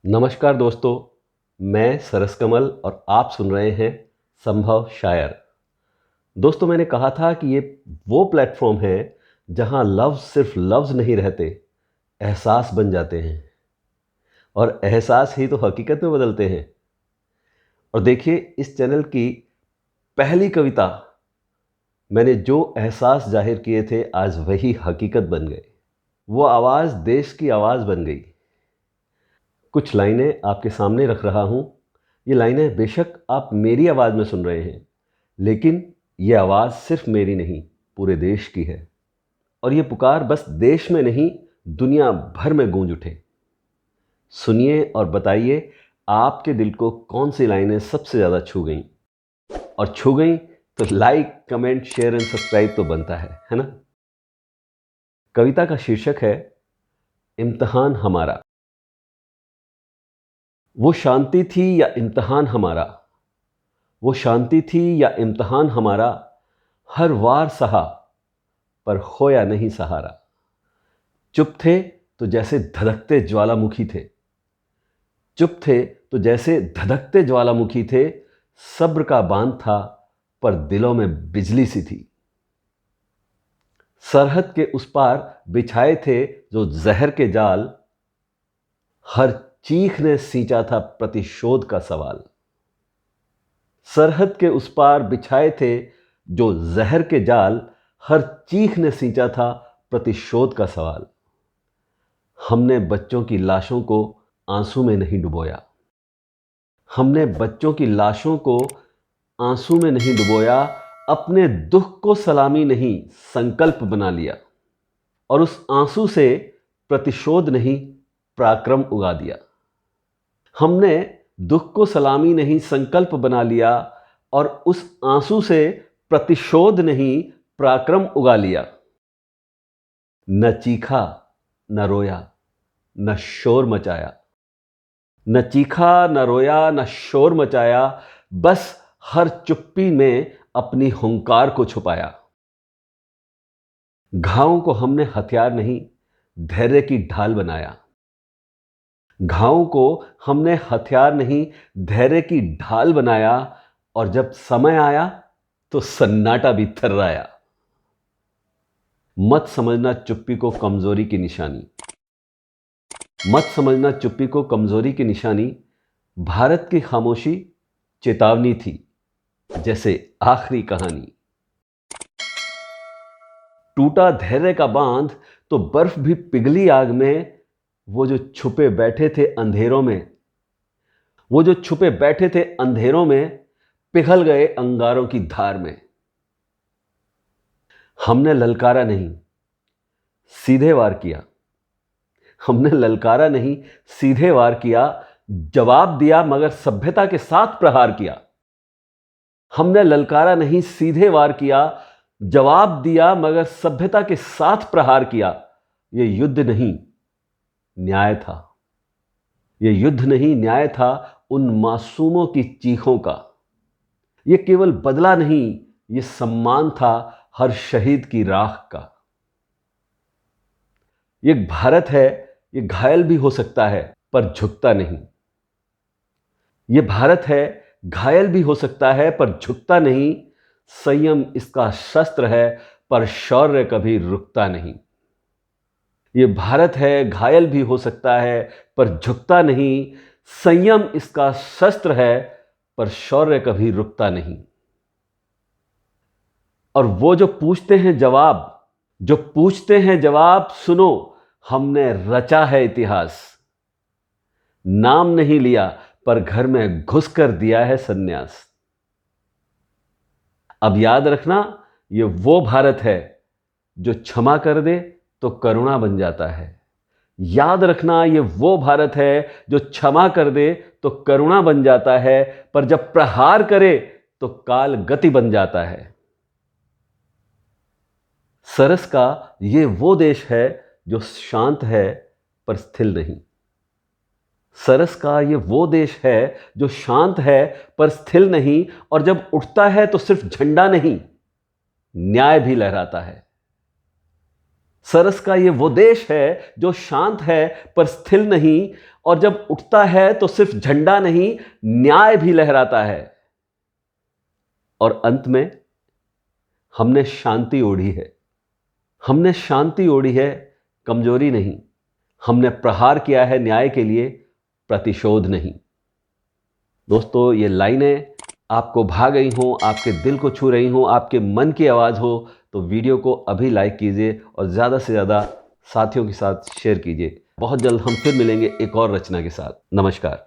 नमस्कार दोस्तों, मैं सरस कमल और आप सुन रहे हैं संभव शायर। दोस्तों, मैंने कहा था कि ये वो प्लेटफॉर्म है जहां लफ्ज़ सिर्फ लफ्ज़ नहीं रहते, एहसास बन जाते हैं और एहसास ही तो हकीकत में बदलते हैं। और देखिए, इस चैनल की पहली कविता मैंने जो एहसास जाहिर किए थे, आज वही हकीकत बन गए। वो आवाज़ देश की आवाज़ बन गई। कुछ लाइनें आपके सामने रख रहा हूँ। ये लाइनें बेशक आप मेरी आवाज़ में सुन रहे हैं, लेकिन ये आवाज़ सिर्फ मेरी नहीं, पूरे देश की है। और ये पुकार बस देश में नहीं, दुनिया भर में गूंज उठे। सुनिए और बताइए, आपके दिल को कौन सी लाइनें सबसे ज़्यादा छू गईं? और छू गईं तो like, comment, share and subscribe तो बनता है ना? कविता का शीर्षक है इम्तिहान हमारा। वो शांति थी या इम्तिहान हमारा, वो शांति थी या इम्तिहान हमारा, हर वार सहा पर खोया नहीं सहारा। चुप थे तो जैसे धधकते ज्वालामुखी थे, चुप थे तो जैसे धधकते ज्वालामुखी थे। सब्र का बांध था पर दिलों में बिजली सी थी। सरहद के उस पार बिछाए थे जो जहर के जाल, हर चीख ने सींचा था प्रतिशोध का सवाल। सरहद के उस पार बिछाए थे जो जहर के जाल, हर चीख ने सींचा था प्रतिशोध का सवाल। हमने बच्चों की लाशों को आंसू में नहीं डुबोया, हमने बच्चों की लाशों को आंसू में नहीं डुबोया। अपने दुख को सलामी नहीं, संकल्प बना लिया। और उस आंसू से प्रतिशोध नहीं, पराक्रम उगा दिया। हमने दुख को सलामी नहीं, संकल्प बना लिया। और उस आंसू से प्रतिशोध नहीं, पराक्रम उगा लिया। न चीखा, न रोया, न शोर मचाया, न चीखा, न रोया, न शोर मचाया। बस हर चुप्पी में अपनी हुंकार को छुपाया। घावों को हमने हथियार नहीं, धैर्य की ढाल बनाया। घावों को हमने हथियार नहीं, धैर्य की ढाल बनाया। और जब समय आया तो सन्नाटा भी थर्राया। मत समझना चुप्पी को कमजोरी की निशानी, मत समझना चुप्पी को कमजोरी की निशानी। भारत की खामोशी चेतावनी थी, जैसे आखिरी कहानी। टूटा धैर्य का बांध तो बर्फ भी पिघली आग में। वो जो छुपे बैठे थे अंधेरों में, वो जो छुपे बैठे थे अंधेरों में, पिघल गए अंगारों की धार में। हमने ललकारा नहीं, सीधे वार किया, हमने ललकारा नहीं, सीधे वार किया। जवाब दिया मगर सभ्यता के साथ प्रहार किया। हमने ललकारा नहीं, सीधे वार किया। जवाब दिया मगर सभ्यता के साथ प्रहार किया। यह युद्ध नहीं, न्याय था। यह युद्ध नहीं, न्याय था उन मासूमों की चीखों का। यह केवल बदला नहीं, यह सम्मान था हर शहीद की राख का। यह भारत है, यह घायल भी हो सकता है पर झुकता नहीं। यह भारत है, घायल भी हो सकता है पर झुकता नहीं। संयम इसका शस्त्र है पर शौर्य कभी रुकता नहीं। यह भारत है, घायल भी हो सकता है पर झुकता नहीं। संयम इसका शस्त्र है पर शौर्य कभी रुकता नहीं। और वो जो पूछते हैं जवाब, जो पूछते हैं जवाब, सुनो हमने रचा है इतिहास। नाम नहीं लिया पर घर में घुसकर दिया है सन्यास। अब याद रखना, ये वो भारत है जो क्षमा कर दे तो करुणा बन जाता है। याद रखना, ये वो भारत है जो क्षमा कर दे तो करुणा बन जाता है, पर जब प्रहार करे तो काल गति बन जाता है। सरस का ये वो देश है जो शांत है पर स्थिर नहीं। सरस का ये वो देश है जो शांत है पर स्थिर नहीं। और जब उठता है तो सिर्फ झंडा नहीं, न्याय भी लहराता है। सरस का ये वो देश है जो शांत है पर स्थिर नहीं। और जब उठता है तो सिर्फ झंडा नहीं, न्याय भी लहराता है। और अंत में हमने शांति ओढ़ी है। हमने शांति ओढ़ी है, कमजोरी नहीं। हमने प्रहार किया है न्याय के लिए, प्रतिशोध नहीं। दोस्तों, ये लाइनें आपको भा गई हों, आपके दिल को छू रही हों, आपके मन की आवाज़ हो, तो वीडियो को अभी लाइक कीजिए और ज़्यादा से ज़्यादा साथियों के साथ शेयर कीजिए। बहुत जल्द हम फिर मिलेंगे एक और रचना के साथ। नमस्कार।